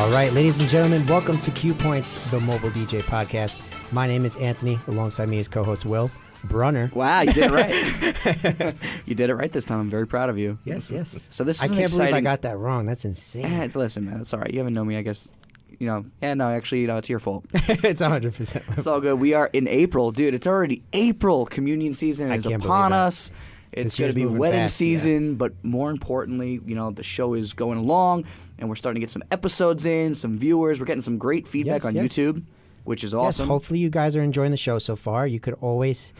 All right, ladies and gentlemen, welcome to CuePoints, the Mobile DJ Podcast. My name is Anthony. Alongside me is co-host Will Brunner. Wow, you did it right. You did it right this time. I'm very proud of you. Yes. So this is I can't believe I got that wrong. That's insane. Listen, man, it's all right. You haven't known me, I guess. Actually, it's your fault. It's 100%. It's all good. We are in April, dude. It's already April. Communion season is upon us. It's going to be wedding season, but more importantly, the show is going along, and we're starting to get some episodes in, some viewers. We're getting some great feedback on YouTube, which is awesome. Yes, hopefully you guys are enjoying the show so far. You could always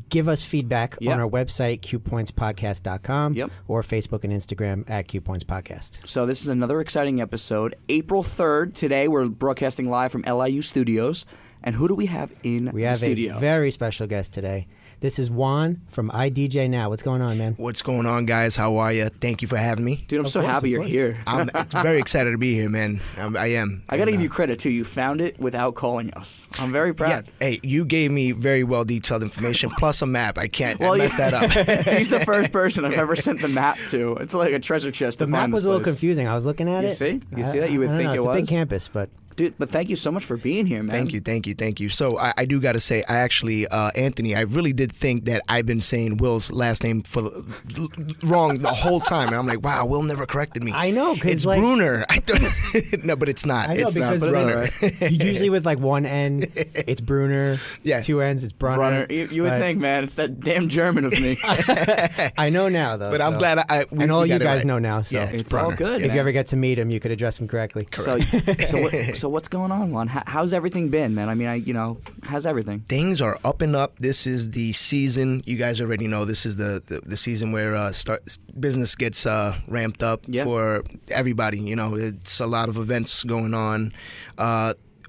give us feedback on our website, CuePointsPodcast.com, or Facebook and Instagram at CuePoints Podcast. So this is another exciting episode. April 3rd, today we're broadcasting live from LIU Studios. And who do we have in the studio? We have a very special guest today. This is Juan from iDJNow. What's going on, man? What's going on, guys? How are you? Thank you for having me. Dude, I'm so happy you're here. I'm very excited to be here, man. I am. I got to give you credit, too. You found it without calling us. I'm very proud. Yeah. Hey, you gave me very well detailed information, plus a map. I can't mess that up. He's the first person I've ever sent the map to. It's like a treasure chest to find this place. The map was a little confusing. I was looking at it. You see that? You would think it was? It's a big campus, but... Dude, but thank you so much for being here, man. Thank you. So I do got to say, I actually, Anthony, I really did think that I've been saying Will's last name wrong the whole time. And I'm like, wow, Will never corrected me. I know. It's Bruner. No, but it's not. I know, it's because not Brunner. Usually with like one N, it's Bruner. Yeah. Two N's, it's Brunner. You would think, man, it's that damn German of me. I know now, though. But I'm glad and all you guys know now. So yeah, it's all good. If you ever get to meet him, you could address him correctly. Correct. So what's going on, Juan? How's everything been, man? I mean, how's everything? Things are up and up. This is the season. You guys already know this is the season where business gets ramped up for everybody. It's a lot of events going on.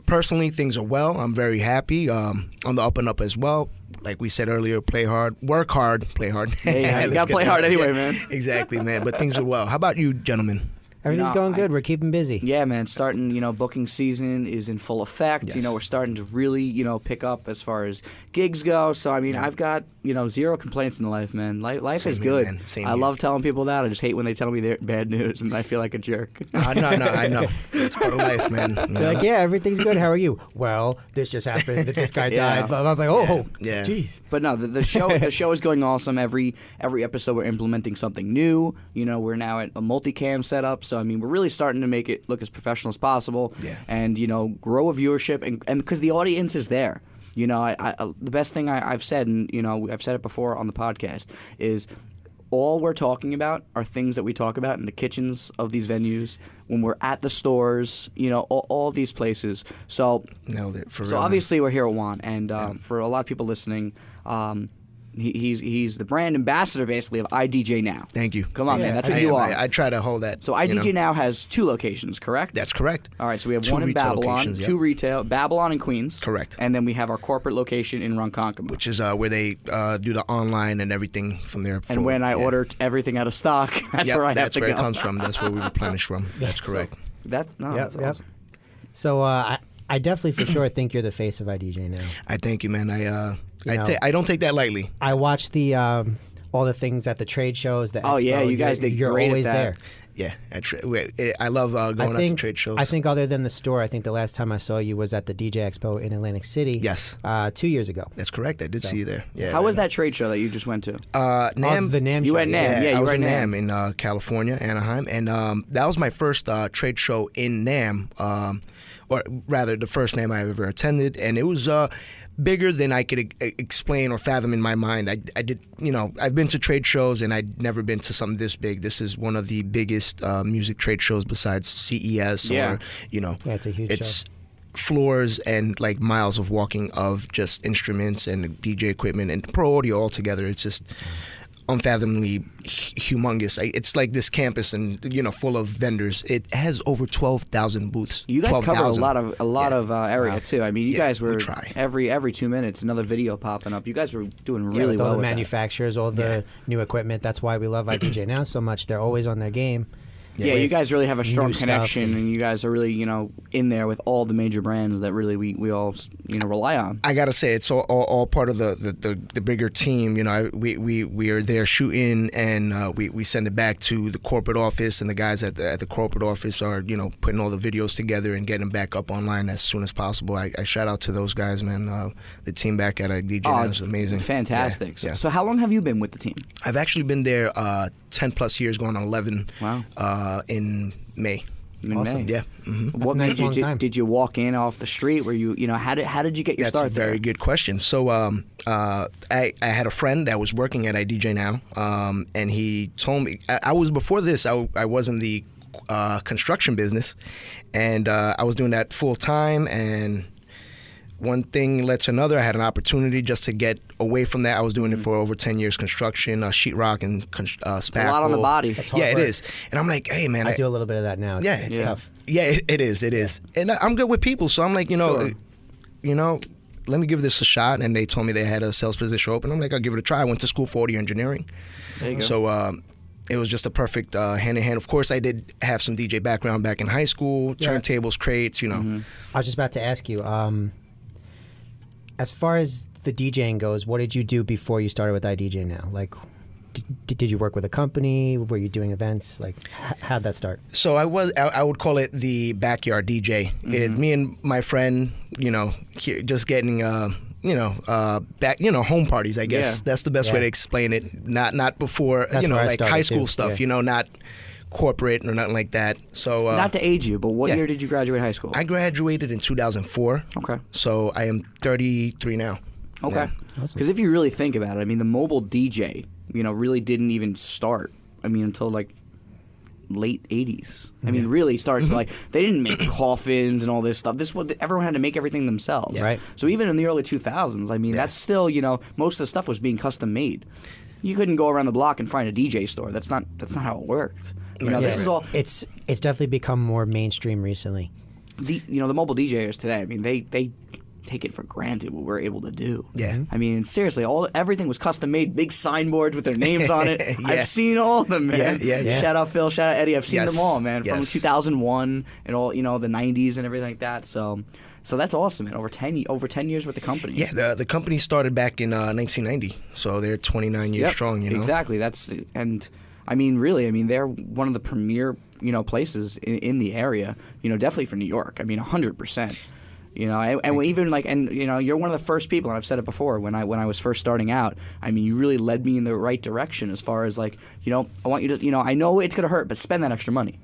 Personally, things are well. I'm very happy. On the up and up as well. Like we said earlier, play hard, work hard, play hard. Hey, you gotta play hard anyway, man. Exactly, man. But things are well. How about you, gentlemen? Everything's going good. We're keeping busy. Yeah, man. Starting, booking season is in full effect. Yes. We're starting to really, pick up as far as gigs go. So, I mean, I've got, zero complaints in life, man. Life is good. Here, man. Same I here. love telling people that. I just hate when they tell me they're bad news, and I feel like a jerk. No, I know. It's part of life, man. They're like, yeah, everything's good. How are you? Well, this just happened. This guy died. Blah, blah. I'm like, oh, jeez. But no, the show is going awesome. Every episode we're implementing something new. We're now at a multicam setup. So, I mean, we're really starting to make it look as professional as possible, and grow a viewership, and because the audience is there. The best thing I've said, and I've said it before on the podcast, is all we're talking about are things that we talk about in the kitchens of these venues, when we're at the stores, all these places. So nailed it. For so real, obviously we're here at Juan, and for a lot of people listening. He's the brand ambassador, basically, of iDJNow. Thank you. Come on, man. That's what you are. I try to hold that. So iDJNow has 2 locations, correct? That's correct. All right, so we have 2 one in Babylon, 2 yep. retail, Babylon and Queens. Correct. And then we have our corporate location in Ronkonkoma. Which is where they do the online and everything from there. And when I order everything out of stock, that's where I have to go. That's where it comes from. That's where we replenish from. That's correct. That's awesome. So I definitely for sure think you're the face of iDJNow. I thank you, man. I don't take that lightly. I watch the all the things at the trade shows. The expo. You guys did you're great always at that. there. Yeah, I love going out to trade shows. I think other than the store, I think the last time I saw you was at the DJ Expo in Atlantic City. Yes. 2 years ago. That's correct. I did see you there. Yeah. How was that trade show that you just went to? NAMM. The NAMM show. You went NAMM. Yeah, I you was were in NAMM. NAMM in California, Anaheim, and that was my first trade show in NAMM, or rather the first NAMM I ever attended, and it was bigger than I could explain or fathom in my mind. I did, I've been to trade shows and I'd never been to something this big. This is one of the biggest music trade shows besides CES or, Yeah, it's a huge show. Floors and like miles of walking of just instruments and DJ equipment and pro audio all together. It's just unfathomably humongous. It's like this campus and full of vendors. It has over 12,000 booths. You guys 12, cover a lot of area too. I mean, you guys were try. every 2 minutes another video popping up. You guys were doing really with well. all the with manufacturers, all the new equipment. That's why we love iDJNow so much. They're always on their game. Yeah, you guys really have a strong connection, and you guys are really, in there with all the major brands that really we all, rely on. I gotta say, it's all part of the bigger team. We are there shooting, and we send it back to the corporate office, and the guys at the corporate office are putting all the videos together and getting them back up online as soon as possible. I shout out to those guys, man. The team back at iDJNow is amazing. Fantastic. Yeah. So how long have you been with the team? I've actually been there 10 plus years, going on 11. Wow. In May. Awesome. Yeah. Mm-hmm. What made you? Did you walk in off the street? Were you? How did you get your start? That's a very good question. So I had a friend that was working at iDJNow, and he told me I was before this. I was in the construction business, and I was doing that full time, and one thing led to another. I had an opportunity just to get away from that. I was doing it for over 10 years, construction, sheetrock, and spackle. A lot on the body. Yeah, it is. And I'm like, hey, man. I do a little bit of that now. It's tough. Yeah, it is. And I'm good with people, so I'm like, let me give this a shot. And they told me they had a sales position open. I'm like, I'll give it a try. I went to school for audio engineering. There you go. So it was just a perfect hand-in-hand. Of course, I did have some DJ background back in high school, turntables, crates, I was just about to ask you, as far as the DJing goes, what did you do before you started with iDJNow? Like, did you work with a company? Were you doing events? Like, how'd that start? So I would call it the backyard DJ. Me and my friend, just getting back, home parties, I guess. That's the best way to explain it. Not before, like high school stuff, not corporate or nothing like that. So not to age you, but what year did you graduate high school? I graduated in 2004. Okay. So I am 33 now. Okay. Because if you really think about it, I mean, the mobile DJ, really didn't even start, until like late 80s. I mean, really started to they didn't make coffins and all this stuff. Everyone had to make everything themselves. Right. So even in the early 2000s, that's still, most of the stuff was being custom made. You couldn't go around the block and find a DJ store. That's not how it works. This is all. It's definitely become more mainstream recently. The mobile DJs today. They take it for granted what we're able to do. Yeah. Seriously, everything was custom made, big signboards with their names on it. I've seen all of them, man. Yeah. Shout out Phil, shout out Eddie. I've seen them all, man. From 2001 and all, the 90s and everything like that. So that's awesome, man. Over 10 years with the company. Yeah, the company started back in 1990, so they're 29 years strong. Exactly. Really, they're one of the premier places in the area. Definitely for New York. 100%. You're one of the first people, and I've said it before, when I was first starting out, you really led me in the right direction as far as I want you to, I know it's going to hurt, but spend that extra money.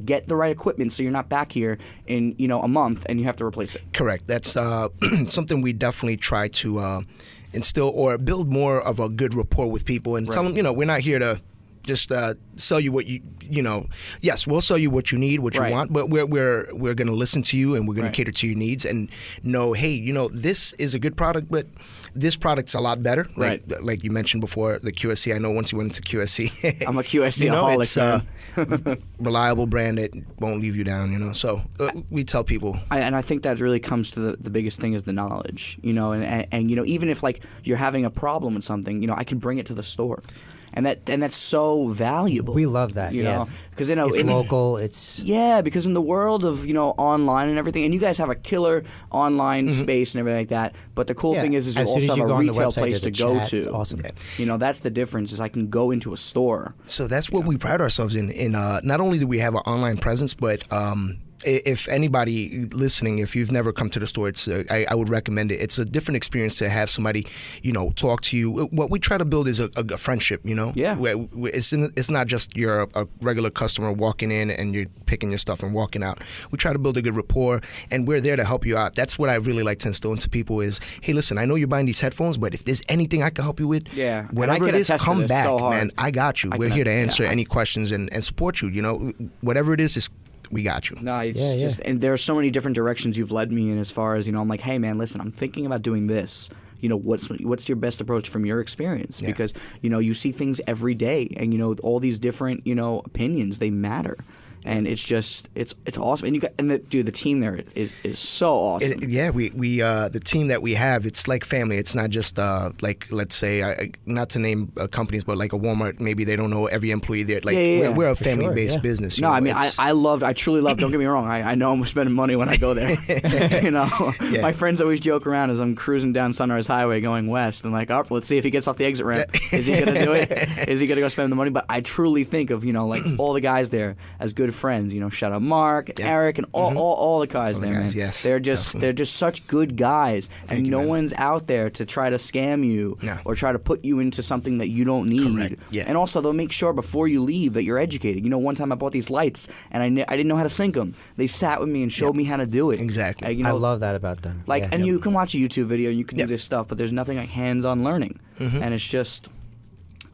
Get the right equipment so you're not back here in, a month and you have to replace it. Correct. That's something we definitely try to instill or build more of a good rapport with people and tell them, we're not here to just sell you what yes, we'll sell you what you need, what you want, but we're going to listen to you and we're going to cater to your needs and know, hey, this is a good product, but this product's a lot better. Like you mentioned before, the QSC. I know once you went into QSC. I'm a QSC-aholic, it's reliable brand that won't leave you down, So we tell people. And I think that really comes to the biggest thing is the knowledge, and even if you're having a problem with something, I can bring it to the store. And that's so valuable. We love that, because it's local. It's because in the world of online and everything, and you guys have a killer online space and everything like that. But the cool thing is you also have a retail place to go to. It's awesome. That's the difference. Is I can go into a store. So that's what we pride ourselves in. Not only do we have an online presence, but if anybody listening, if you've never come to the store, it's I would recommend it. It's a different experience to have somebody, talk to you. What we try to build is a friendship, Yeah. It's not just you're a regular customer walking in and you're picking your stuff and walking out. We try to build a good rapport, and we're there to help you out. That's what I really like to instill into people is, hey, listen, I know you're buying these headphones, but if there's anything I can help you with, whatever it is, come back, man. I got you. We're here to answer any questions and support you. Whatever it is, just we got you. No, it's just, and there are so many different directions you've led me in as far as, I'm like, hey, man, listen, I'm thinking about doing this. What's your best approach from your experience? Because, you see things every day and, all these different, opinions, they matter. and it's just it's awesome. And the team there is so awesome. We the team that we have, it's like family. It's not just like, let's say, not to name companies, but like a Walmart. Maybe they don't know every employee there. Like we're a family-based business. No, I mean I truly love. Don't get me wrong. I know I'm spending money when I go there. My friends always joke around as I'm cruising down Sunrise Highway going west, and like, oh, let's see if he gets off the exit ramp. Is he gonna do it? Is he gonna go spend the money? But I truly think of like all the guys there as good friends. Shout out Mark and Eric and all the guys there, man. Yes, they're just such good guys, and no one's out there to try to scam you or try to put you into something that you don't need. Correct. Yeah. And also they'll make sure before you leave that you're educated. One time I bought these lights and I didn't know how to sync them. They sat with me and showed me how to do it. Exactly. I love that about them. And you can watch a YouTube video and you can do this stuff, but there's nothing like hands-on learning, and it's just.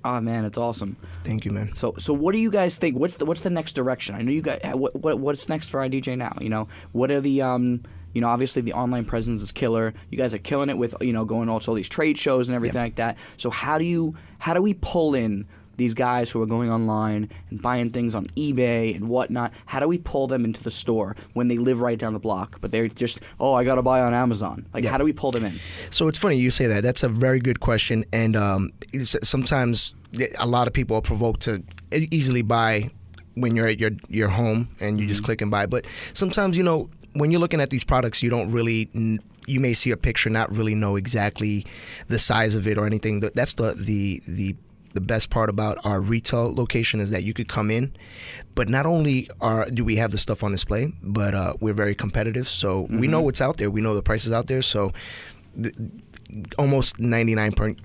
Oh man, it's awesome. Thank you, man. So what do you guys think? What's the next direction? I know you guys. What's next for iDJNow? What are the obviously the online presence is killer. You guys are killing it with going to all these trade shows and everything like that. So how do we pull in these guys who are going online and buying things on eBay and whatnot? How do we pull them into the store when they live right down the block, but they're just, I got to buy on Amazon? How do we pull them in? So it's funny you say that. That's a very good question. And sometimes a lot of people are provoked to easily buy when you're at your home and you just click and buy. But sometimes, when you're looking at these products, you don't really... You may see a picture, not really know exactly the size of it or anything. That's the best part about our retail location is that you could come in, but not only do we have the stuff on display, but we're very competitive. So we know what's out there. We know the prices out there. So almost 99%,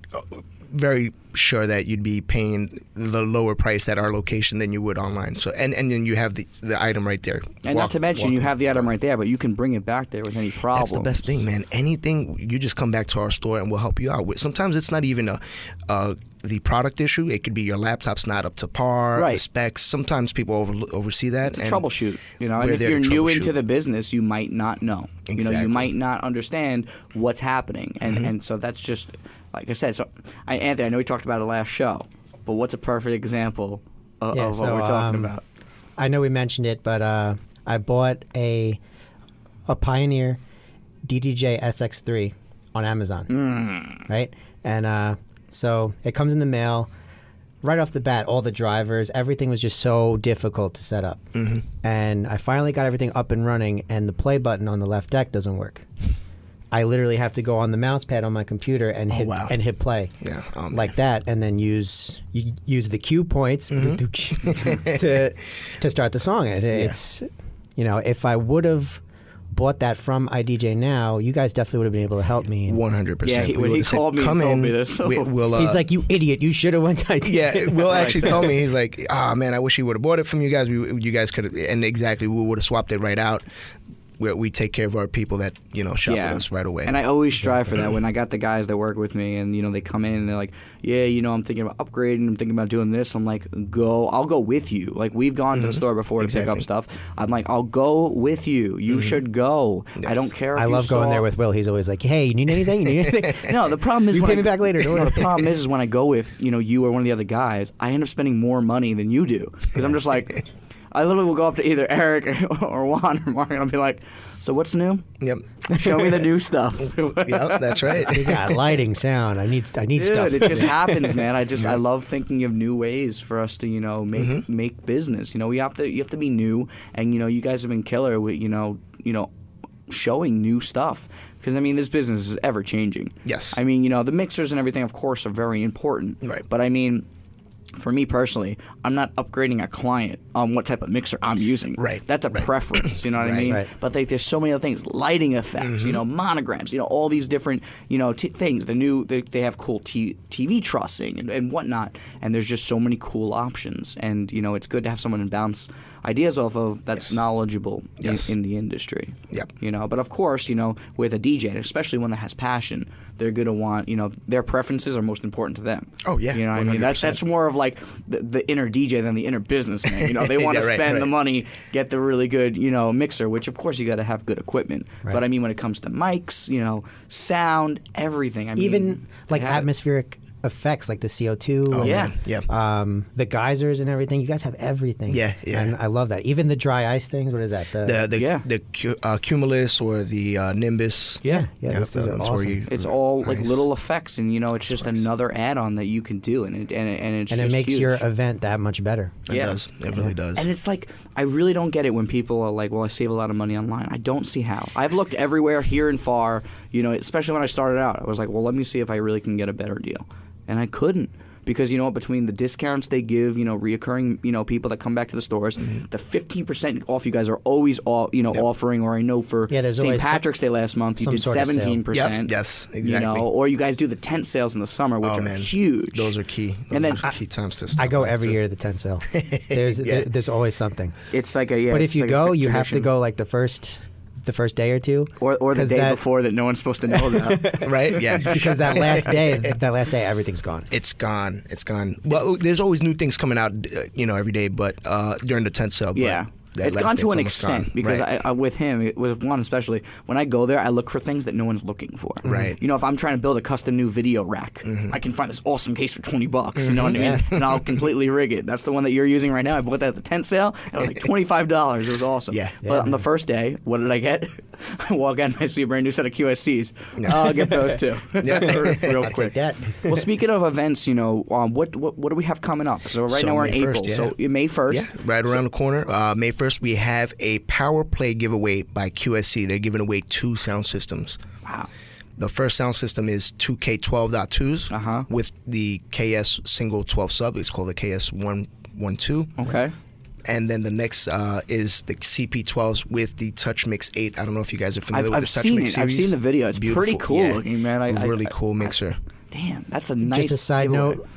very sure that you'd be paying the lower price at our location than you would online. So and then you have the item right there. And not to mention you have the item right there, but you can bring it back there with any problem. That's the best thing, man. Anything, you just come back to our store and we'll help you out with. Sometimes it's not even the product issue. It could be your laptop's not up to par, the specs. Sometimes people oversee that. It's a troubleshoot. And if you're new into the business, you might not know. Exactly. You might not understand what's happening. And so that's just, like I said, Anthony, I know we talked about it last show, but what's a perfect example of what we're talking about? I know we mentioned it, but I bought a Pioneer DDJ SX3 on Amazon, right? And so it comes in the mail. Right off the bat, all the drivers, everything was just so difficult to set up. And I finally got everything up and running, and the play button on the left deck doesn't work. I literally have to go on the mouse pad on my computer and hit play, like that, and then use the CuePoints to start the song. It's if I would have bought that from iDJNow, you guys definitely would have been able to help me. 100%. Yeah, when he called me and told me this. He's like, you idiot, you should have went to iDJNow. Yeah, Will actually told me, he's like, man, I wish he would have bought it from you guys. You guys could have, and exactly, we would have swapped it right out. We take care of our people that shop with us right away. And I always strive for that. When I got the guys that work with me, and they come in and they're like, I'm thinking about upgrading, I'm thinking about doing this. I'm like, I'll go with you. Like, we've gone to the store before to pick up stuff. I'm like, I'll go with you. You should go. Yes. I don't care. If I love going there with Will. He's always like, hey, you need anything? No, the problem is you pay me back later. The problem is when I go with you or one of the other guys, I end up spending more money than you do because I'm just like. I literally will go up to either Eric or Juan or Mark, and I'll be like, so what's new? Yep. Show me the new stuff. Yep, that's right. We got lighting, sound. I need stuff. Dude, it just happens, man. I love thinking of new ways for us to, make business. You have to be new, and, you guys have been killer with, showing new stuff. Because, this business is ever changing. Yes. The mixers and everything, of course, are very important. Right. But, for me personally, I'm not upgrading a client on what type of mixer I'm using. Right. That's a preference, you know what I mean? Right. But there's so many other things, lighting effects, monograms, all these different, things. They have cool TV trussing and whatnot, and there's just so many cool options. And, it's good to have someone to bounce ideas off of that's knowledgeable in the industry. Yep. But of course, with a DJ, especially one that has passion, they're going to want, their preferences are most important to them. Oh, yeah. You know what I mean? That's more of like the inner DJ than the inner businessman. They want to spend the money, get the really good, mixer, which of course you got to have good equipment. Right. But when it comes to mics, sound, everything. Even like atmospheric effects like the CO2. Oh, Yeah. man. Yeah. The geysers and everything. You guys have everything. Yeah, yeah. And I love that. Even the dry ice things. What is that? The cumulus or the nimbus. Yeah. Those are that's where awesome. It's all like Nice. little effects, and it's just another add-on that you can do, and it makes your event that much better. It does. It really does. And it's like, I really don't get it when people are like, well, I save a lot of money online. I don't see how. I've looked everywhere, here and far, especially when I started out. I was like, well, let me see if I really can get a better deal. And I couldn't. Because, between the discounts they give, reoccurring, people that come back to the stores, the 15% off you guys are always, offering, or I know for St. Patrick's Day last month, you did 17%. Yep. Yes, exactly. Or you guys do the tent sales in the summer, which are huge. Those are key. Those are key times to stop. I go every year to the tent sale. There's always something. It's like but if you go, you have to go like the first day or two, or the day before that no one's supposed to know about. Right? Yeah. Because that last day, everything's gone. It's gone. Well, there's always new things coming out, every day, but during the tent sale. Yeah. It's gone to an extent because I with him, with Juan especially, when I go there, I look for things that no one's looking for. Right. If I'm trying to build a custom new video rack, I can find this awesome case for $20. You know what I mean? And I'll completely rig it. That's the one that you're using right now. I bought that at the tent sale. And it was like $25. It was awesome. Yeah. But on the first day, what did I get? I walk out and I see a brand new set of QSCs. I'll get those too. Real quick. Take that. Well, speaking of events, what do we have coming up? So now we're in May April. 1st, So May 1st. Yeah, right around the corner. May 1st, we have a Power Play giveaway by QSC. They're giving away 2 sound systems. Wow. The first sound system is 2 K12.2s with the KS single 12 sub. It's called the KS112. Okay. And then the next is the CP12s with the Touch Mix 8. I don't know if you guys are familiar with the Touch Mix series. I've seen the video. It's pretty cool looking, man. Really cool mixer. Damn, that's a nice. Just a side note.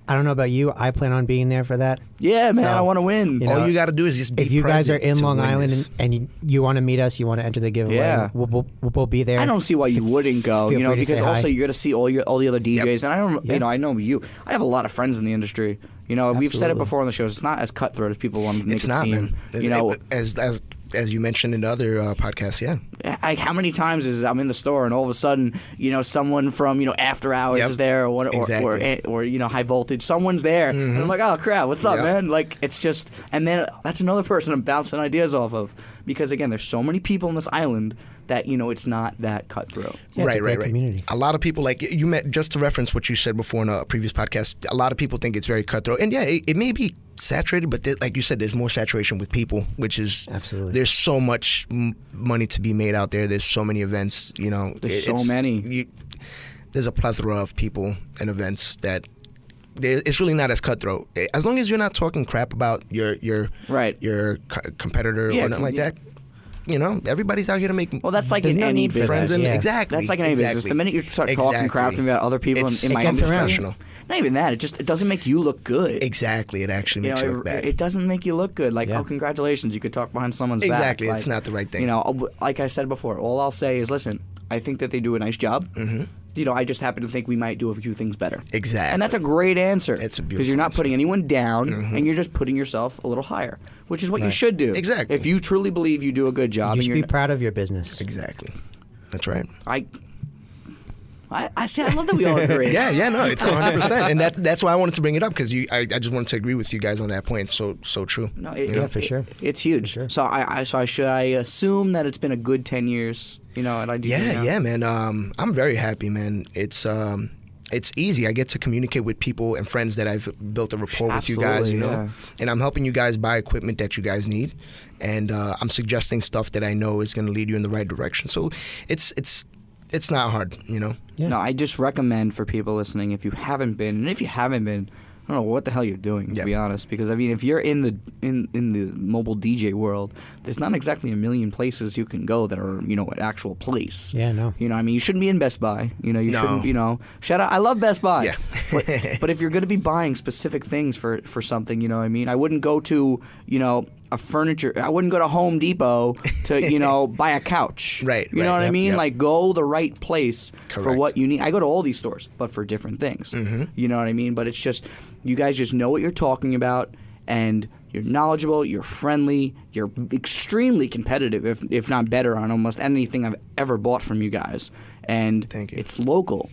I don't know about you. I plan on being there for that. Yeah, man, So, I want to win. All you got to do is just be if you guys are present in to Long win Island this. and you want to meet us, you want to enter the giveaway, Yeah. we'll be there. I don't see why you wouldn't go. feel free to Because say also hi. you're gonna see all the other DJs, and I don't. Yep. I know you. I have a lot of friends in the industry. We've said it Absolutely. before on the shows. It's not as cutthroat as people want to make It's it not, seem. man. As you mentioned in the other podcasts, yeah. Like how many times is I'm in the store and all of a sudden, someone from After Hours is there, or High Voltage, someone's there, and I'm like, oh crap, what's up, man? Like it's just, and then that's another person I'm bouncing ideas off of, because again, there's so many people on this island that it's not that cutthroat. Yeah, it's a great community. A lot of people, like you met, just to reference what you said before in a previous podcast, a lot of people think it's very cutthroat, and it may be saturated, but like you said, there's more saturation with people, which is Absolutely. There's so much money to be made out there. There's so many events. There's so many. There's a plethora of people and events that. It's really not as cutthroat. As long as you're not talking crap about your competitor or nothing like that. Everybody's out here to make. Well, that's like There's in no any need for business. that. Yeah. Exactly. That's like in any business. The minute you start talking crap to me about other people in my gets industry, around. not even that. It doesn't make you look good. Exactly. It actually makes you look bad. It doesn't make you look good. Like, oh, congratulations, you could talk behind someone's back. Exactly. Like, It's not the right thing. Like I said before, all I'll say is, listen, I think that they do a nice job. Mm-hmm. I just happen to think we might do a few things better. Exactly. And that's a great answer. It's a beautiful because you're not answer. putting anyone down, and you're just putting yourself a little higher, which is what you Right. should do. Exactly. If you truly believe you do a good job, You and should you're be proud of your business. Exactly. That's right. I see. I love that we all agree. Yeah, no, it's 100%, and that's why I wanted to bring it up, because I just wanted to agree with you guys on that point. So true. No, for sure. It's huge. For sure. So should I assume that it's been a good 10 years? At iDJNow? Yeah, man. I'm very happy, man. It's easy. I get to communicate with people and friends that I've built a rapport with you guys, Absolutely, yeah. and I'm helping you guys buy equipment that you guys need, and I'm suggesting stuff that I know is going to lead you in the right direction. So it's not hard, Yeah. No, I just recommend for people listening, if you haven't been, and if you haven't been, I don't know what the hell you're doing, to be honest. Because if you're in the mobile DJ world, there's not exactly a million places you can go that are an actual place. Yeah, no. You shouldn't be in Best Buy. You No. shouldn't. Shout out, I love Best Buy. Yeah. but if you're going to be buying specific things for something, I wouldn't go to a furniture. I wouldn't go to Home Depot to buy a couch. Right, You know right, what I yep, mean? yep. Like, go the right place for Correct. what you need. I go to all these stores, but for different things. Mm-hmm. You know what I mean? But it's just, you guys just know what you're talking about, and you're knowledgeable, you're friendly, you're extremely competitive, if not better, on almost anything I've ever bought from you guys. And Thank you. it's local.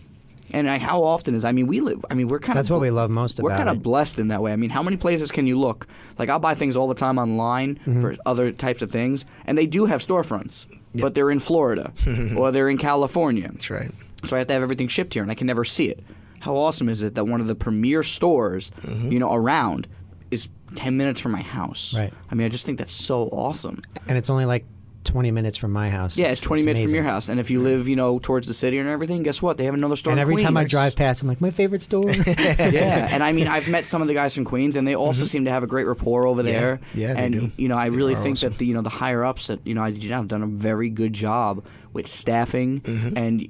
And how often is? I mean, we're kind of. That's what we love most about it. We're kind of blessed in that way. I mean, how many places can you look? Like, I'll buy things all the time online for other types of things, and they do have storefronts, but they're in Florida or they're in California. That's right. So I have to have everything shipped here, and I can never see it. How awesome is it that one of the premier stores, around is 10 minutes from my house? Right. I mean, I just think that's so awesome. And it's only like 20 minutes from my house. Yeah, it's 20 minutes amazing. from your house. And if you live, towards the city and everything, guess what? They have another store And in every Queens. time I drive past, I'm like, my favorite store. Yeah, and I mean, I've met some of the guys from Queens, and they also seem to have a great rapport over there. Yeah, they and do. I really think awesome. that the higher ups at iDJNow have done a very good job with staffing and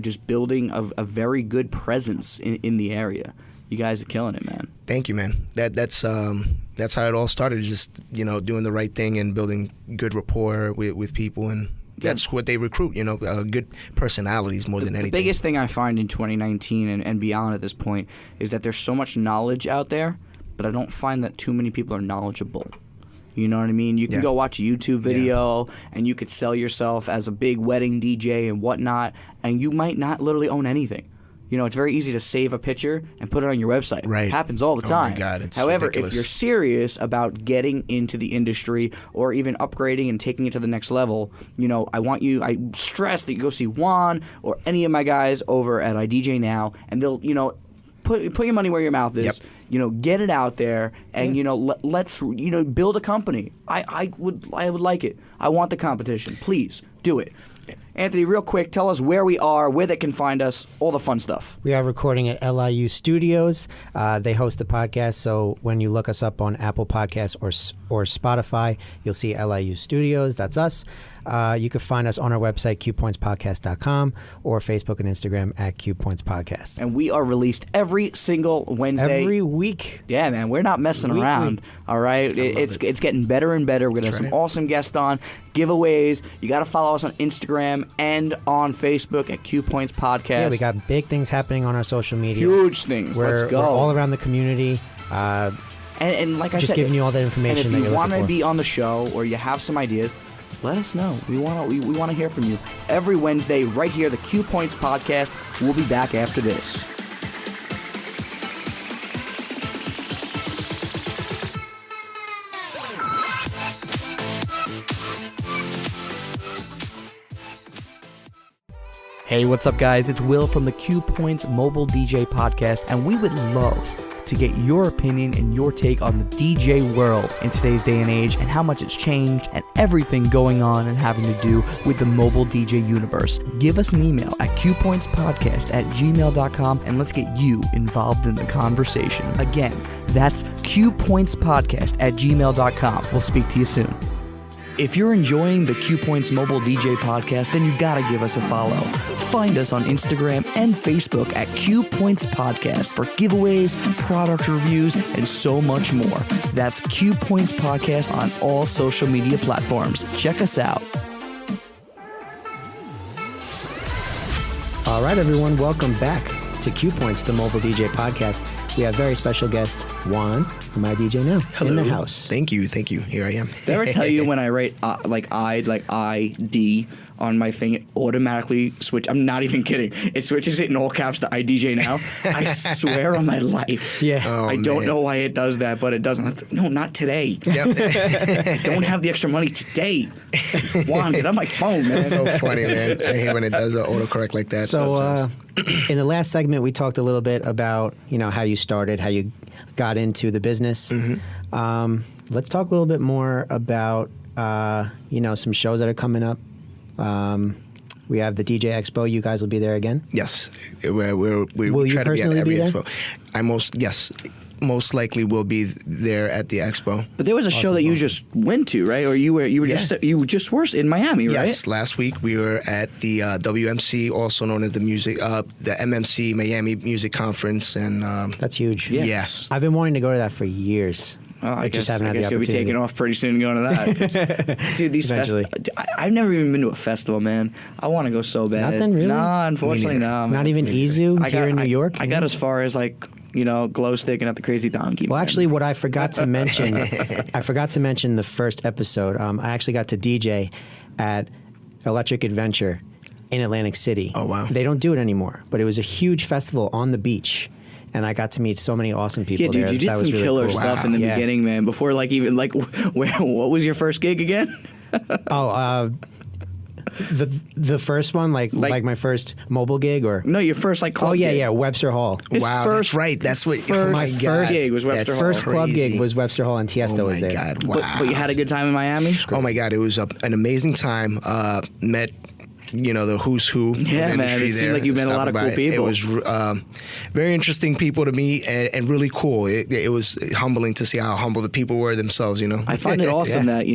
just building a very good presence in the area. You guys are killing it, man. Thank you, man. That's how it all started. Just doing the right thing and building good rapport with people, and that's what they recruit. Good personalities more than anything. The biggest thing I find in 2019 and beyond at this point is that there's so much knowledge out there, but I don't find that too many people are knowledgeable. You know what I mean? You can go watch a YouTube video and you could sell yourself as a big wedding DJ and whatnot, and you might not literally own anything. It's very easy to save a picture and put it on your website. Right. It happens all the time. Oh my God, it's However, ridiculous. if you're serious about getting into the industry or even upgrading and taking it to the next level, I stress that you go see Juan or any of my guys over at iDJNow, and they'll, put your money where your mouth is. Yep. Get it out there, and let's build a company. I would like it. I want the competition. Please do it. Anthony, real quick, tell us where we are, where they can find us, all the fun stuff. We are recording at LIU Studios. They host the podcast, so when you look us up on Apple Podcasts or Spotify, you'll see LIU Studios. That's us. You can find us on our website, CuePointsPodcast.com, or Facebook and Instagram at CuePoints Podcast. And we are released every single Wednesday. Every week. Yeah, man, we're not messing Weekly. around. All right, it's getting better and better. We're gonna have some awesome guests on, giveaways. You got to follow us on Instagram and on Facebook at CuePoints Podcast. Yeah, we got big things happening on our social media. huge things. Let's go. We're all around the community. And like I Just said, giving you all that information and that if you're you want looking to for. be on the show or you have some ideas, let us know. We want to hear from you every Wednesday right here, the CuePoints Podcast. We'll be back after this. Hey, what's up, guys? It's Will from the CuePoints Mobile DJ Podcast, and we would love to get your opinion and your take on the DJ world in today's day and age and how much it's changed and everything going on and having to do with the mobile DJ universe. Give us an email at cuepointspodcast@gmail.com and let's get you involved in the conversation. Again, that's cuepointspodcast@gmail.com. We'll speak to you soon. If you're enjoying the CuePoints Mobile DJ Podcast, then you gotta give us a follow. Find us on Instagram and Facebook at CuePoints Podcast for giveaways, product reviews, and so much more. That's CuePoints Podcast on all social media platforms. Check us out. All right, everyone, welcome back to CuePoints, the Mobile DJ Podcast. We have very special guest, Juan from iDJNow in the house. Thank you. Here I am. Did I ever tell you when I write ID on my thing, it automatically switch? I'm not even kidding. It switches it in all caps to iDJNow. I swear on my life. Yeah. I don't know why it does that, but it doesn't. No, not today. Yep. I don't have the extra money today. Juan, get on my phone, man. So funny, man. I hate when it does autocorrect like that. So, in the last segment, we talked a little bit about, how you started, how you got into the business. Let's talk a little bit more about, some shows that are coming up. We have the DJ Expo. You guys will be there again? Yes. We Will you try to be at personally every be there? expo. Most likely will be there at the expo. But there was a show that you just went to, right? Or you were just were in Miami, right? Yes, last week we were at the WMC, also known as the MMC Miami Music Conference, and That's huge. Yes. I've been wanting to go to that for years. Oh, I just haven't had the you'll be opportunity. taking off pretty soon going to that. Dude, these Eventually. I've never even been to a festival, man. I want to go so bad. Nothing really? Nah, unfortunately, no. Not even Izu here in New York? I got as far as glow stick and at the Crazy Donkey. Well, man. actually, what I forgot to mention, the first episode. I actually got to DJ at Electric Adventure in Atlantic City. Oh, wow. They don't do it anymore, but it was a huge festival on the beach. And I got to meet so many awesome people Yeah, dude, there. you did That some was really killer cool. stuff in the beginning, man. Before, like, even, like, what was your first gig again? The first one, like my first mobile gig, or No, your first, like, club gig. Webster Hall. His Wow, first, that's right. That's what. first my God. gig was Webster Hall. First club Crazy. gig was Webster Hall, and Tiesto was there. Oh my God! Wow. But you had a good time in Miami? Oh my God! It was an amazing time. Met, the who's who. Yeah, of the man, industry it seemed there like you met a and lot of stuff cool about it. people. It was very interesting people to meet and really cool. It was humbling to see how humble the people were themselves. I find it awesome that,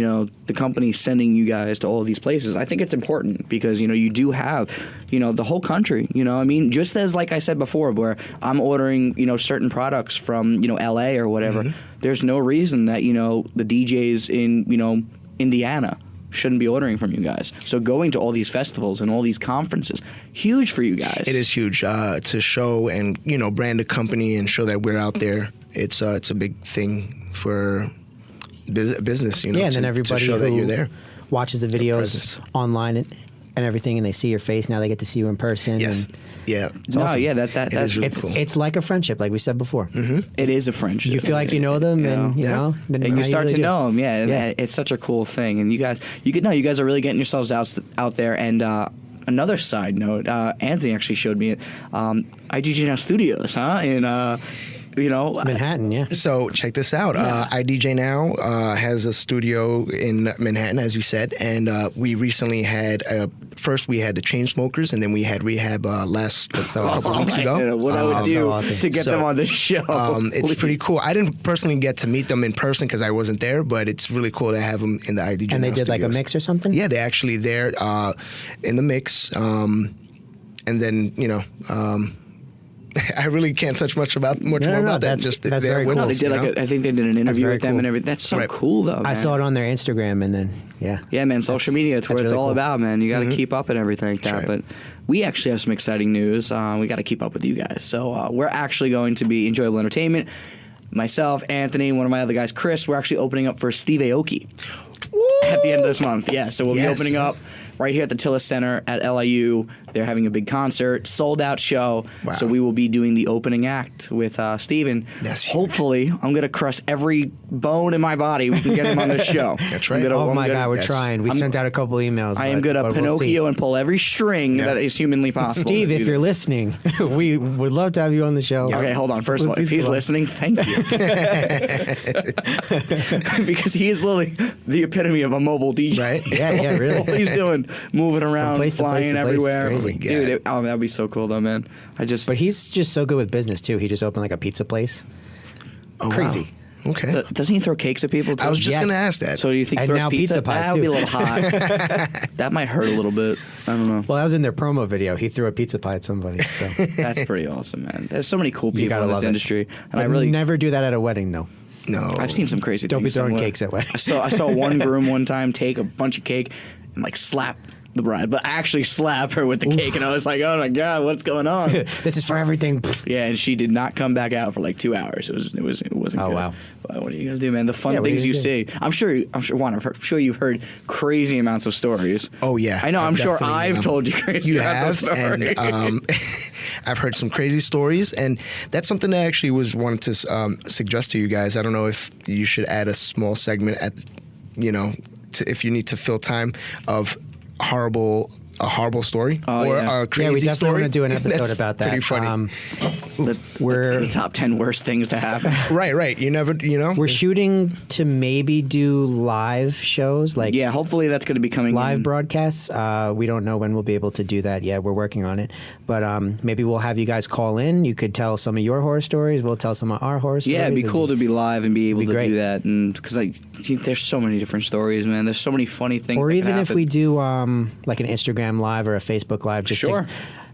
the company's sending you guys to all of these places. I think it's important because, you do have, the whole country, just as, like I said before, where I'm ordering, certain products from, LA or whatever, there's no reason that, the DJs in, Indiana shouldn't be ordering from you guys. So going to all these festivals and all these conferences, huge for you guys. It is huge to show and brand a company and show that we're out there. It's a big thing for business. And then everybody to show that who you're there. watches the videos online and everything, and they see your face. Now they get to see you in person. Yes. And Yeah. it's awesome. is really cool. It's like a friendship, like we said before. It is a friendship. You feel like you know them, and then and how you start really to do. know them. Yeah, and it's such a cool thing. And you guys are really getting yourselves out there. And another side note, Anthony actually showed me it. iDJNow Studios, in Manhattan, yeah. So check this out. iDJNow has a studio in Manhattan, as you said, and we recently had first we had the Chainsmokers, and then we had Rehab last couple of weeks ago. What I would so do awesome. to get them on this show. It's pretty cool. I didn't personally get to meet them in person because I wasn't there, but it's really cool to have them in the iDJNow And they did like a studios. mix or something? Yeah, they're actually there in the mix, and then I really can't touch much more about that. That's they're very with cool. us, They did you I think they did an interview very with them cool. and everything. That's so Right. cool, though, man. I saw it on their Instagram, and then Yeah, man, social media, it's where it's really all cool. about, man. You got to keep up and everything like that. right. But we actually have some exciting news. We got to keep up with you guys. So we're actually going to be Enjoyable Entertainment. Myself, Anthony, one of my other guys, Chris, we're actually opening up for Steve Aoki at the end of this month. Yeah, so we'll be Yes. opening up right here at the Tillis Center at LIU. They're having a big concert, sold-out show. Wow. So we will be doing the opening act with Steven. That's huge. Hopefully, I'm going to crush every bone in my body. We can get him on this show. That's right. Oh my God, we're Yes. trying. We sent out a couple emails. I am good at but we'll Pinocchio see. and pull every string that is humanly possible. Steve, to if do you're this. listening, we would love to have you on the show. Okay, hold on. First of all, if Please he's go on. listening, thank you. Because he is literally the epitome of a mobile DJ. Right? Yeah, really. All he's doing, moving around, place to place flying to place, it's everywhere. crazy. Dude, that'd be so cool, though, man. But he's just so good with business too. He just opened like a pizza place. Oh, Crazy. wow. Okay. Doesn't he throw cakes at people, too? I was just Yes. going to ask that. So you think And throws now pizza? pizza pies, That would be a too. little hot. That might hurt a little bit. I don't know. Well, that was in their promo video. He threw a pizza pie at somebody. So That's pretty awesome, man. There's so many cool you people gotta in this love it. industry. And But I really... never do that at a wedding, though. No. I've seen some crazy Don't be things. throwing somewhere. cakes at weddings. I saw one groom one time take a bunch of cake and like slap the bride, but actually slap her with the cake, and I was like, "Oh my God, what's going on?" This is for everything. Yeah, and she did not come back out for like 2 hours. It wasn't Oh, good. wow. But what are you gonna do, man? The fun Yeah, what are things you you gonna see. I'm sure, Juan. I'm sure you've heard crazy amounts of stories. Oh, yeah. I know. I'm sure Definitely, I've told you crazy You amounts have, of stories. and I've heard some crazy stories, and that's something I actually wanted to suggest to you guys. I don't know if you should add a small segment at, if you need to fill time of a horrible story or yeah. a crazy Yeah, we definitely story. want to do an episode That's about that. Pretty funny. We're the top 10 worst things to happen. right. You never, we're shooting to maybe do live shows, like Yeah, hopefully that's going to be coming live in. broadcasts. We don't know when we'll be able to do that yet. We're working on it, but maybe we'll have you guys call in. You could tell some of your horror stories. We'll tell some of our horror stories. Yeah, it'd be cool to be live and be able be to great. do that, and because there's so many different stories, man. There's so many funny things. Or that even could if happen. we do like an Instagram live or a Facebook live, just Sure.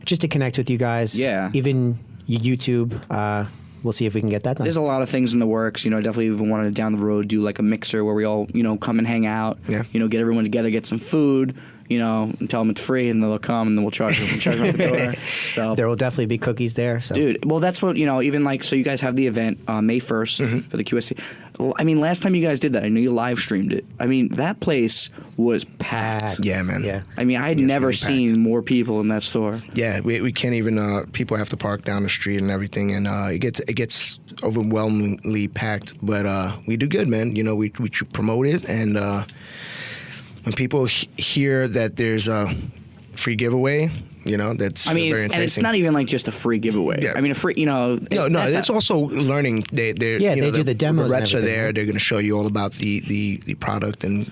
to connect with you guys. Yeah. Even YouTube. We'll see if we can get that done. There's a lot of things in the works. Definitely even wanted to down the road do like a mixer where we all come and hang out. Yeah. Get everyone together, get some food. and tell them it's free, and they'll come, and then we'll charge them at the door. So there will definitely be cookies there. So. Dude, well, that's what, even like, so you guys have the event May 1st for the QSC. I mean, last time you guys did that, I know you live streamed it. I mean, that place was packed. Yeah, man. Yeah. I mean, I had never really seen more people in that store. Yeah, we can't even. People have to park down the street and everything, and it gets overwhelmingly packed. But we do good, man. We promote it, and when people hear that there's a free giveaway, that's very enticing. And it's not even like just a free giveaway. Yeah. I mean, a free, No, it's also learning. They do the demos. The reps and are there. They're going to show you all about the product and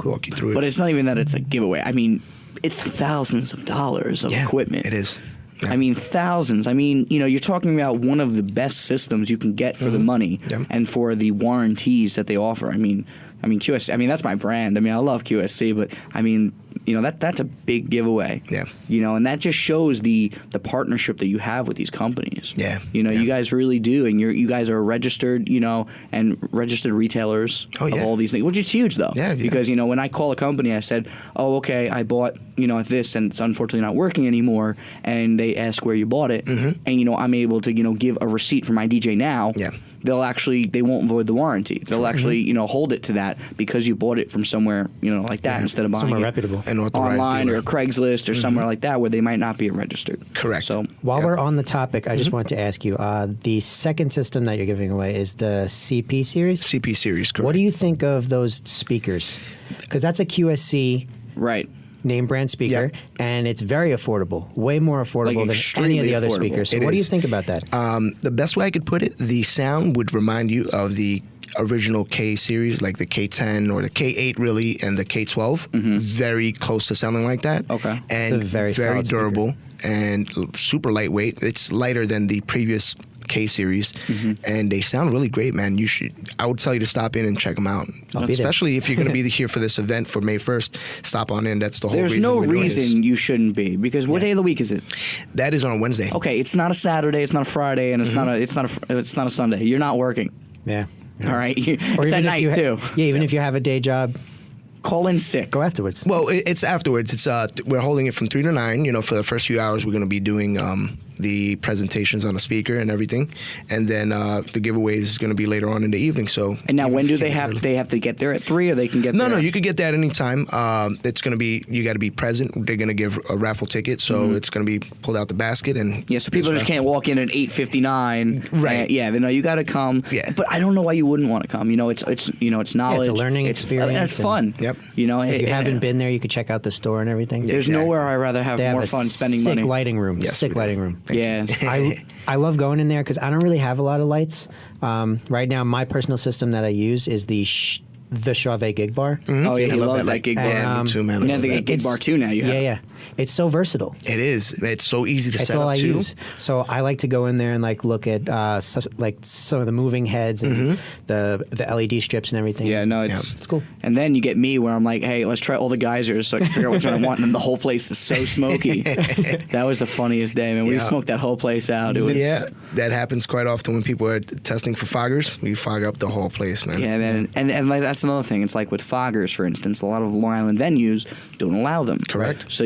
walk you through it. But it's not even that it's a giveaway. I mean, it's thousands of dollars of equipment. It is. Yeah. I mean, thousands. I mean, you're talking about one of the best systems you can get for the money and for the warranties that they offer. I mean, QSC. I mean, that's my brand. I mean, I love QSC, but I mean, that's a big giveaway. Yeah. And that just shows the partnership that you have with these companies. Yeah. You guys really do, and you guys are registered, and registered retailers of all these things, which is huge though. Yeah. Because when I call a company, I said, "Oh, okay, I bought this, and it's unfortunately not working anymore," and they ask where you bought it, and I'm able to give a receipt from iDJNow. Yeah. They won't void the warranty. They'll actually, hold it to that because you bought it from somewhere, like that instead of buying somewhere it reputable and online or Craigslist or somewhere like that where they might not be registered. Correct. So while we're on the topic, I just want to ask you: the second system that you're giving away is the CP series. CP series, correct. What do you think of those speakers? Because that's a QSC right. name brand speaker, and it's very affordable, way more affordable than any of the other affordable. speakers. So what do you think about that? The best way I could put it, the sound would remind you of the original K series, like the K10 or the K8 really, and the K12. Very close to sounding like that. Okay. And it's a very durable and super lightweight. It's lighter than the previous K series, and they sound really great, man. I would tell you to stop in and check them out. Especially if you're going to be here for this event for May 1st, stop on in. That's the whole There's reason. no reason you shouldn't be, because what day of the week is it? That is on Wednesday. Okay, it's not a Saturday, it's not a Friday, and it's not a Sunday. You're not working. Yeah. All right. Or it's at night too. Yeah, even if you have a day job, call in sick. Go afterwards. Well, it's afterwards. It's we're holding it from 3 to 9. For the first few hours, we're going to be doing the presentations on the speaker and everything, and then the giveaways is going to be later on in the evening. So, and now when do they have to get there at 3, or they can get there? No, you could get that anytime. It's going to be, you got to be present. They're going to give a raffle ticket, so it's going to be pulled out the basket and so people just can't walk in at 8:59. Right. You got to come. Yeah. But I don't know why you wouldn't want to come. It's knowledge. Yeah, it's a learning experience. And it's fun. Yep. If you haven't been there, you could check out the store and everything. There's nowhere I'd rather have more fun spending money. Sick lighting room. Yes, sick lighting room. Yeah. I love going in there because I don't really have a lot of lights. Right now, my personal system that I use is the Chauvet Gig Bar. Oh yeah, he loves that like gig bar. me too, man. You have to get Gig Bar 2 now. Yeah. It's so versatile. It is. It's so easy to set up. That's all I too. use. So I like to go in there and look at some of the moving heads and the LED strips and everything. Yeah, no, it's cool. And then you get me where I'm like, hey, let's try all the geysers so I can figure out which one I want. And then the whole place is so smoky. That was the funniest day, man. We smoked that whole place out. It was, that happens quite often when people are testing for foggers. We fog up the whole place, man. Yeah, man. And that's another thing. It's like with foggers, for instance, a lot of Long Island venues don't allow them. Correct. So,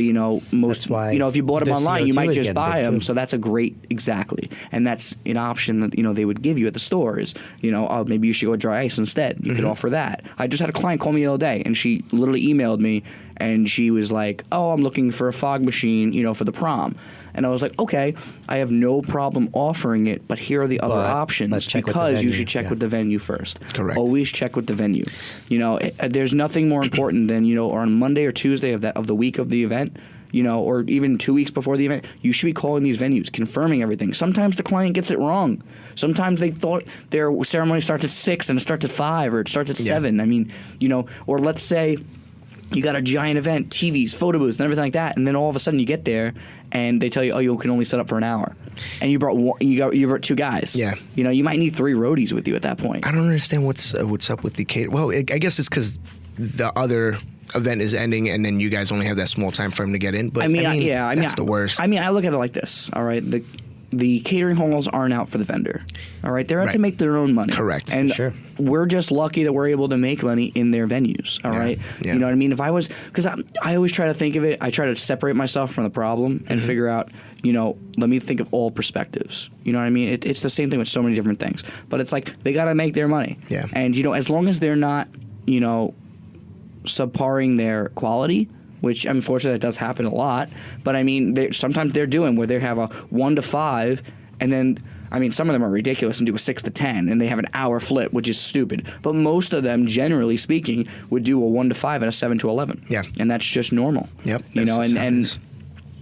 most, that's why if you bought them online, you might just buy them. Too. So that's a great, exactly. And that's an option that, they would give you at the stores. Maybe you should go dry ice instead. You could offer that. I just had a client call me the other day, and she literally emailed me, and she was like, oh, I'm looking for a fog machine, for the prom. And I was like, okay, I have no problem offering it, but here are the other options. Let's check because with the venue. You should check with the venue first. Correct. Always check with the venue. There's nothing more important than, or on Monday or Tuesday of the week of the event, or even 2 weeks before the event, you should be calling these venues, confirming everything. Sometimes the client gets it wrong. Sometimes they thought their ceremony starts at 6 and it starts at 5 or it starts at 7. I mean, or let's say you got a giant event, TVs, photo booths, and everything like that, and then all of a sudden you get there and they tell you, oh, you can only set up for an hour, and you brought 2 guys. Yeah. You might need 3 roadies with you at that point. I don't understand what's up with the cater. Well, I guess it's because the other event is ending, and then you guys only have that small time frame to get in. But that's the worst. I look at it like this. All right, the catering halls aren't out for the vendor. All right, they're out to make their own money. Correct. And Sure. we're just lucky that we're able to make money in their venues. All right, Yeah. you know what I mean? If I was, because I always try to think of it, I try to separate myself from the problem and figure out, you know, let me think of all perspectives. You know what I mean? It's the same thing with so many different things. But it's like they got to make their money. Yeah. And, you know, as long as they're not, you know, subparing their quality, which unfortunately that does happen a lot. But I mean, sometimes they're doing where they have a 1 to 5, and then I mean, some of them are ridiculous and do a 6 to 10, and they have an hour flip, which is stupid. But most of them, generally speaking, would do a 1 to 5 and a 7 to 11. Yeah, and that's just normal. Yep, you know, and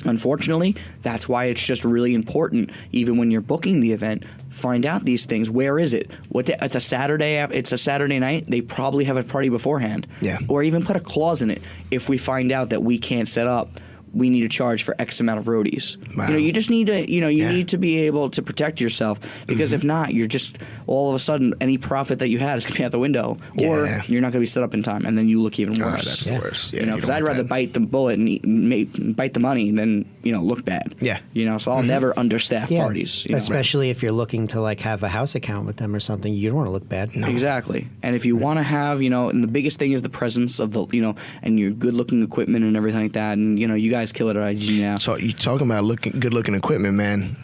unfortunately, that's why it's just really important, even when you're booking the event, find out these things. Where is it? It's a Saturday. It's a Saturday night. They probably have a party beforehand. Yeah. Or even put a clause in it. If we find out that we can't set up, we need to charge for X amount of roadies. Wow. You know, you just need to, you know, you need to be able to protect yourself, because if not, you're just all of a sudden any profit that you had is going to be out the window, or you're not going to be set up in time, and then you look even worse. That's the worst. Yeah, you know, because I'd rather bite the bullet and bite the money than, you know, look bad. Yeah. You know, so I'll never understaff parties. You know? Especially if you're looking to like have a house account with them or something, you don't want to look bad. No. Exactly. And if you want to have, you know, and the biggest thing is the presence of the, you know, and your good looking equipment and everything like that, and you know, you guys kill it at iDJNow. So you talking about good looking equipment, man.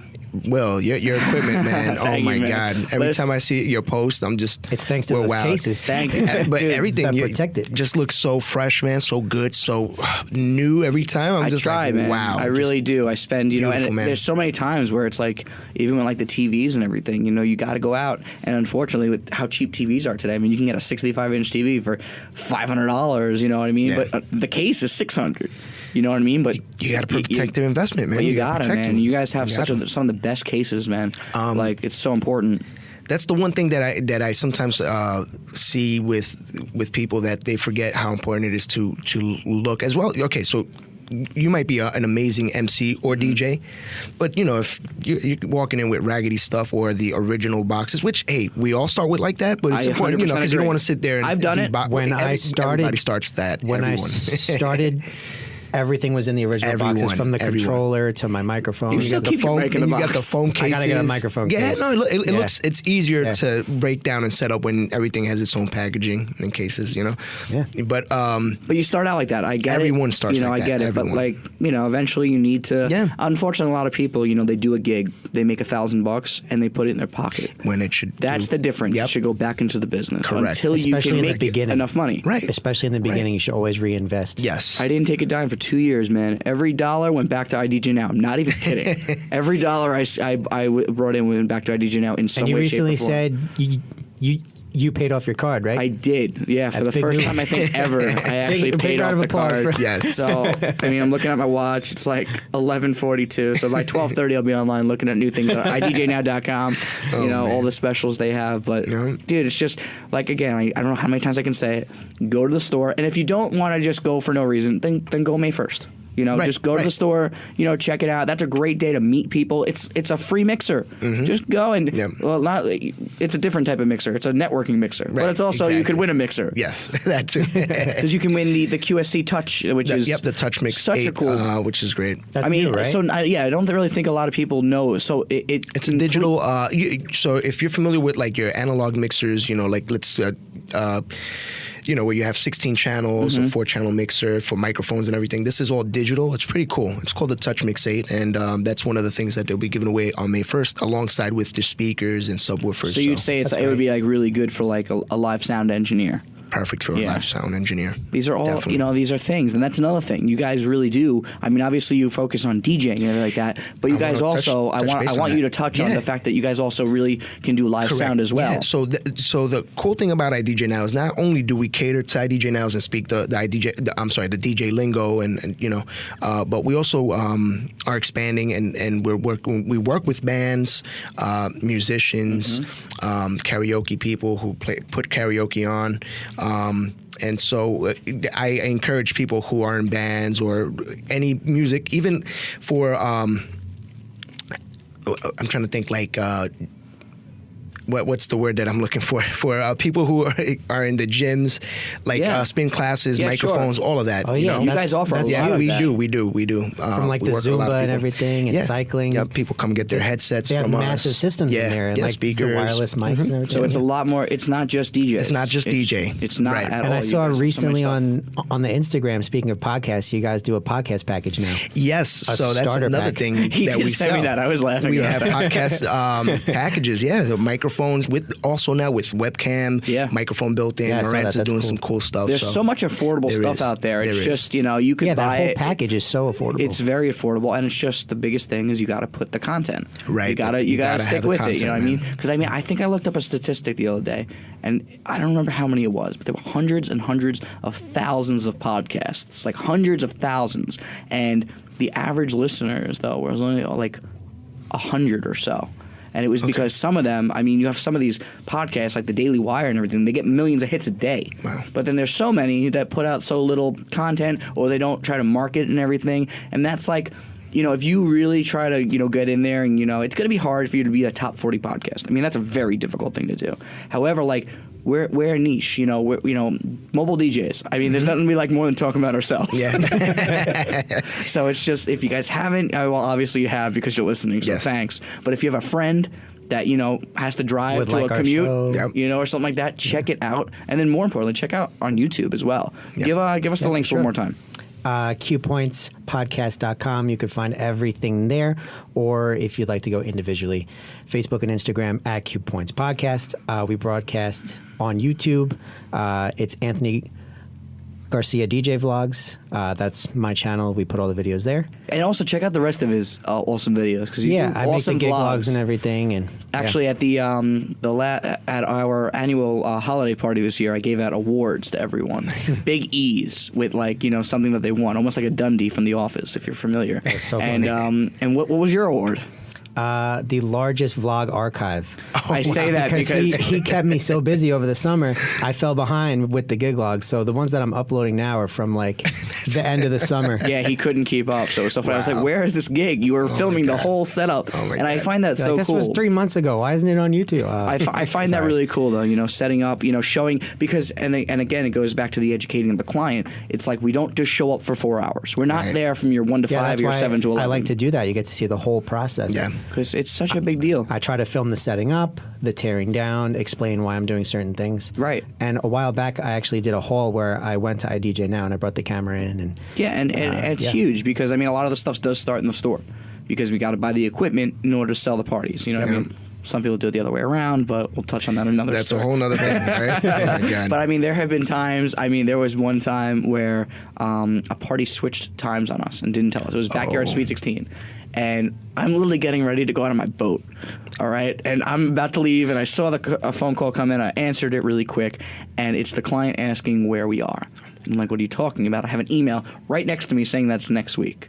Well, your equipment, man. Oh my God! Every time I see your post, I'm just it's thanks to those cases. Thank you. But everything you protected just looks so fresh, man. So good, so new every time. I'm just try, like, man. wow. I really do. I spend, you know, and man. there's so many times where it's like, even with like the TVs and everything, you know, you got to go out. And unfortunately, with how cheap TVs are today, I mean, you can get a 65-inch TV for $500. You know what I mean? Yeah. But the case is $600. You know what I mean? But you got to protect their investment, man. But you got to, man. You guys have some of the best cases, man. Like, it's so important. That's the one thing that I sometimes see with people, that they forget how important it is to look as well. Okay, so you might be an amazing MC or DJ, but you know, if you're walking in with raggedy stuff or the original boxes, which hey, we all start with like that, but it's important, you know, because you don't want to sit there and I've done it. Everybody starts that. When I started. Everything was in the original boxes, from the controller to my microphone. You still keep making the box. You got the foam cases. I gotta get a microphone case. Yeah, no, it looks, it's easier to break down and set up when everything has its own packaging and cases, you know. Yeah. But you start out like that. I get everyone it. starts. You know, like I get that. it. Everyone. But like, you know, eventually you need to. Yeah. Unfortunately, a lot of people, you know, they do a gig, they make $1,000 and they put it in their pocket. When it should. That's the difference. Yep. You should go back into the business. Correct. Until Especially you can make enough money. Right. Especially in the beginning, you should always reinvest. Yes. I didn't take a dime for 2 years, man. Every dollar went back to iDJNow. I'm not even kidding. Every dollar I brought in went back to iDJNow in some way, shape, or form. And you recently said you paid off your card, right? I did. Yeah, for the first time I think ever, I actually paid off the card. Yes. So I mean, I'm looking at my watch. It's like 11:42. So by 12:30, I'll be online looking at new things on iDJNow.com. You know, all the specials they have. But dude, it's just like, again, I don't know how many times I can say it. Go to the store, and if you don't want to just go for no reason, then go May 1st. You know, just go to the store, you know, check it out. That's a great day to meet people. It's a free mixer. Just go and, well, it's a different type of mixer. It's a networking mixer. But it's also, you could win a mixer. Yes, that too. Because you can win the QSC Touch, which is the Touch Mix such 8, a cool, which is great. That's new, right? So I don't really think a lot of people know. So it's a digital. So if you're familiar with like your analog mixers, you know, like let's. You know, where you have 16 channels, a 4-channel mixer for microphones and everything. This is all digital. It's pretty cool. It's called the Touch Mix 8, and that's one of the things that they'll be giving away on May 1st, alongside with the speakers and subwoofers. So you'd say it would be like really good for like a live sound engineer. Perfect for a live sound engineer. These are all, you know, these are things. And that's another thing. You guys really do. I mean, obviously you focus on DJing and everything like that, but you guys also, I want you to touch on the fact that you guys also really can do live sound as well. Yeah. So the cool thing about iDJNow is not only do we cater to iDJNows and speak the DJ lingo and you know, but we also are expanding and we work with bands, musicians, karaoke people who put karaoke on. And so I encourage people who are in bands or any music, even for, I'm trying to think like what's the word that I'm looking for people who are in the gyms, like spin classes, microphones, all of that. Oh yeah, you guys offer a lot of we that. do. From like the Zumba and everything, and cycling. Yeah, people come get their headsets. They have from massive systems in there, and like speakers, the wireless mics and everything. So it's a lot more. It's not just DJ. It's not just DJ. It's not at all. And I saw You guys have recently so much on the Instagram. Speaking of podcasts, you guys do a podcast package now. Yes, so that's starter another pack. thing He that did we send sell. me that. I was laughing. We about have that. podcast packages, so microphones with also now with webcam, microphone built in. Yeah, I saw Marantza's that. doing That's some cool stuff. There's so much affordable There stuff is. out there. It's There just, is. you could buy that whole it. package is so affordable. It's very affordable, and it's just the biggest thing is you got to put the content. Right. You gotta stick have the with it. You know what I content, mean? Because I think I looked up a statistic the other day, and I don't remember how many it was, but there were hundreds and hundreds of thousands of podcasts, like hundreds of thousands, and the average listeners though was only like 100 or so. And it was because some of them, you have some of these podcasts like the Daily Wire and everything, they get millions of hits a day. Wow. But then there's so many that put out so little content, or they don't try to market and everything. And that's like, if you really try to, get in there and, it's going to be hard for you to be a top 40 podcast. That's a very difficult thing to do. However, like, we're a niche, mobile DJs. There's nothing we like more than talking about ourselves. Yeah. So it's just, if you guys haven't, well, obviously you have because you're listening, so thanks. But if you have a friend that, has to drive to a commute, or something like that, check it out. And then more importantly, check out on YouTube as well. Yep. Give us the links one more time. CuePointsPodcast.com. You can find everything there, or if you'd like to go individually, Facebook and Instagram at CuePoints Podcast. We broadcast on YouTube. It's Anthony Garcia DJ Vlogs. That's my channel. We put all the videos there. And also check out the rest of his awesome videos because I make the gig vlogs and everything. And actually, at at our annual holiday party this year, I gave out awards to everyone. Big E's with something that they won, almost like a Dundee from The Office, if you're familiar. That's so funny. And what was your award? The largest vlog archive. I say that because he kept me so busy over the summer. I fell behind with the gig logs. So the ones that I'm uploading now are from the end of the summer. Yeah, he couldn't keep up. So it was so funny. I was like, "Where is this gig? You were filming the whole setup." And I find that so this cool. This was 3 months ago. Why isn't it on YouTube? I find that really cool though. Setting up, showing because and again it goes back to the educating of the client. It's like we don't just show up for 4 hours. We're not there from your 1 to 5 or your 7 to 11. I like to do that. You get to see the whole process. Yeah. Because it's such a big deal. I try to film the setting up, the tearing down, explain why I'm doing certain things. Right. And a while back, I actually did a haul where I went to iDJNow and I brought the camera in. And it's huge because a lot of the stuff does start in the store because we got to buy the equipment in order to sell the parties. You know what I mean? Some people do it the other way around, but we'll touch on that another. That's story. a whole nother thing, right? Oh my God. But there have been times. There was one time where a party switched times on us and didn't tell us. It was backyard Sweet 16, and I'm literally getting ready to go out on my boat. All right, and I'm about to leave, and I saw a phone call come in. I answered it really quick, and it's the client asking where we are. I'm like, "What are you talking about?" I have an email right next to me saying that's next week.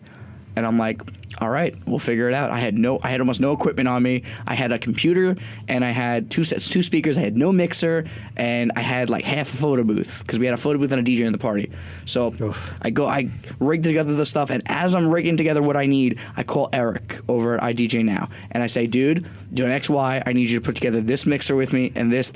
And I'm like, all right, we'll figure it out. I had almost no equipment on me. I had a computer and I had two speakers. I had no mixer and I had like half a photo booth because we had a photo booth and a DJ in the party. So I rigged together the stuff, and as I'm rigging together what I need, I call Eric over at iDJNow and I say, dude, do an XY. I need you to put together this mixer with me and this.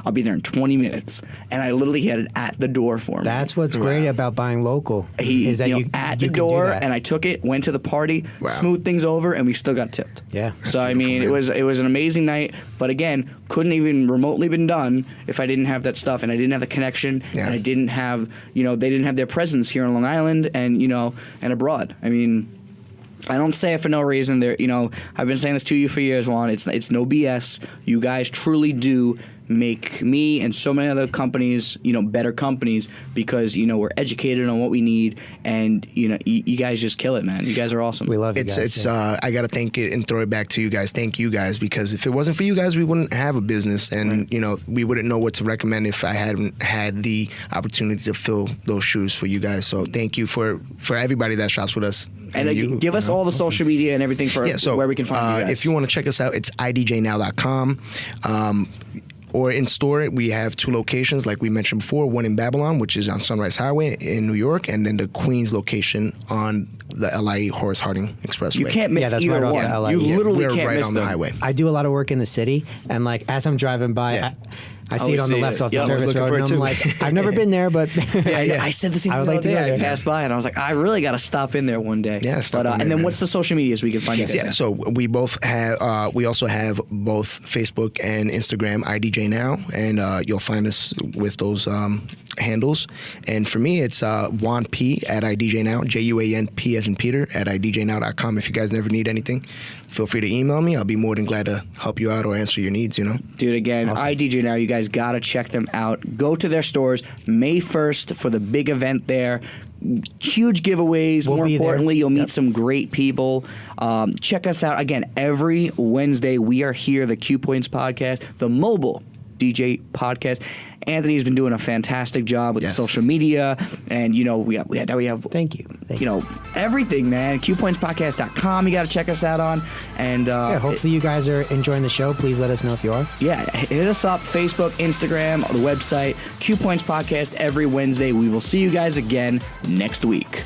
I'll be there in 20 minutes. And I literally had it at the door for me. That's what's great about buying local. Is that you at the door, and I took it, went to the party, smoothed things over, and we still got tipped. Yeah. So it was an amazing night, but again, couldn't even remotely been done if I didn't have that stuff, and I didn't have the connection, and I didn't have they didn't have their presence here on Long Island and and abroad. I don't say it for no reason. I've been saying this to you for years, Juan. It's no BS. You guys truly do make me and so many other companies, better companies because, we're educated on what we need, and, you guys just kill it, man. You guys are awesome. We love you guys. I got to thank it and throw it back to you guys. Thank you guys, because if it wasn't for you guys, we wouldn't have a business, and, we wouldn't know what to recommend if I hadn't had the opportunity to fill those shoes for you guys. So thank you for everybody that shops with us. And give us all the social media and everything for where we can find you guys. If you want to check us out, it's iDJNow.com. or in store. We have 2 locations, like we mentioned before. One in Babylon, which is on Sunrise Highway in New York, and then the Queens location on the LIE Horace Harding Expressway. You can't miss that's either right one. off the You LIE. literally We're can't right miss on them. the highway. I do a lot of work in the city, and like as I'm driving by, Yeah. I see Always it on the see left it. off Yeah, the I was service looking road, for and it I'm too. like, I've never been there, but I said the same I thing would the like other to go day. I there. passed by and I was like, I really got to stop in there one day. Yeah, stop But, in and there, then man. what's the social medias we can find you guys Yeah, at? so we both have, we also have both Facebook and Instagram, iDJNow, and you'll find us with those handles. And for me, it's Juan P at iDJNow, JUANP as in Peter at iDJNow.com. If you guys never need anything, feel free to email me. I'll be more than glad to help you out or answer your needs, you know? Dude, again, iDJNow, you guys got to check them out. Go to their stores May 1st for the big event there. Huge giveaways. We'll More be there. importantly, you'll meet Yep. some great people. Check us out. Again, every Wednesday, we are here, the CuePoints Podcast, the mobile DJ podcast. Anthony's been doing a fantastic job with the Yes. social media, and we have thank you. Thank you. everything, man. CuePointsPodcast.com. You got to check us out on, and Hopefully you guys are enjoying the show. Please let us know if you are. hit us up, Facebook, Instagram, the website, CuePoints Podcast every Wednesday. We will see you guys again next week.